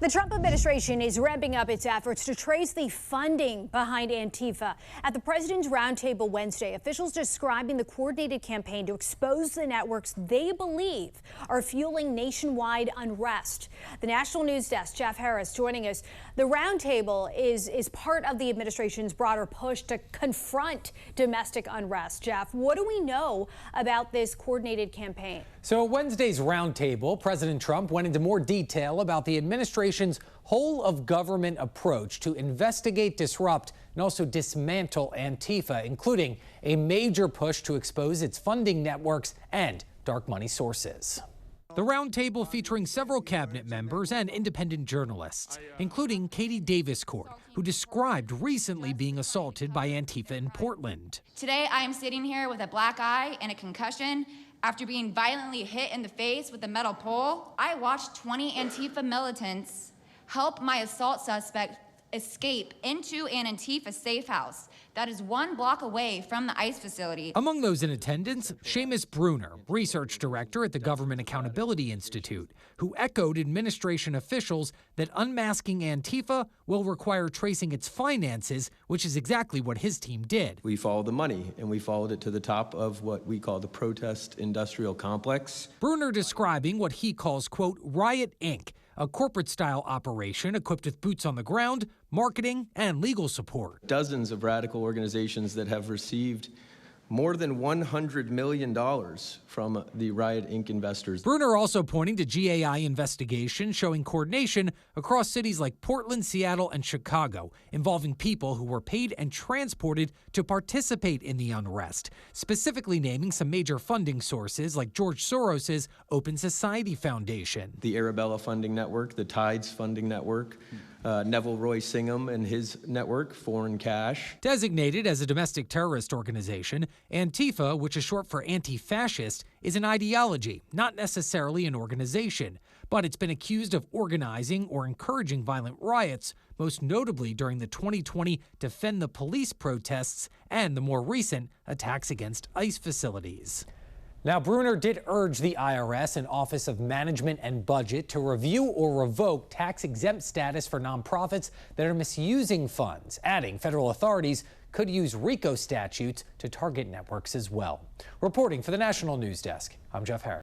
The Trump administration is ramping up its efforts to trace the funding behind Antifa. At the president's roundtable Wednesday, officials describing the coordinated campaign to expose the networks they believe are fueling nationwide unrest. The National News Desk, Jeff Harris, joining us. The roundtable is part of the administration's broader push to confront domestic unrest. Jeff, what do we know about this coordinated campaign? So at Wednesday's roundtable, President Trump went into more detail about the administration's whole of government approach to investigate, disrupt, and also dismantle Antifa, including a major push to expose its funding networks and dark money sources. The roundtable featuring several cabinet members and independent journalists, including Katie Davis-Court, who described recently being assaulted by Antifa in Portland. Today, I am sitting here with a black eye and a concussion after being violently hit in the face with a metal pole. I watched 20 Antifa militants help my assault suspect escape into an Antifa safe house that is 1 block away from the ICE facility. Among those in attendance, Seamus Bruner, research director at the Government Accountability Institute, who echoed administration officials that unmasking Antifa will require tracing its finances, which is exactly what his team did. We followed the money, and we followed it to the top of what we call the protest industrial complex. Bruner describing what he calls, quote, Riot Inc., a corporate-style operation equipped with boots on the ground, marketing, and legal support. Dozens of radical organizations that have received more than $100 million from the Riot Inc. investors. Bruner also pointing to GAI investigation showing coordination across cities like Portland, Seattle, and Chicago, involving people who were paid and transported to participate in the unrest, specifically naming some major funding sources like George Soros's Open Society Foundation. The Arabella Funding Network, the Tides Funding Network, Neville Roy Singham and his network, Foreign Cash. Designated as a domestic terrorist organization, Antifa, which is short for anti-fascist, is an ideology, not necessarily an organization. But it's been accused of organizing or encouraging violent riots, most notably during the 2020 Defend the Police protests and the more recent attacks against ICE facilities. Now, Bruner did urge the IRS and Office of Management and Budget to review or revoke tax-exempt status for nonprofits that are misusing funds, adding federal authorities could use RICO statutes to target networks as well. Reporting for the National News Desk, I'm Jeff Harris.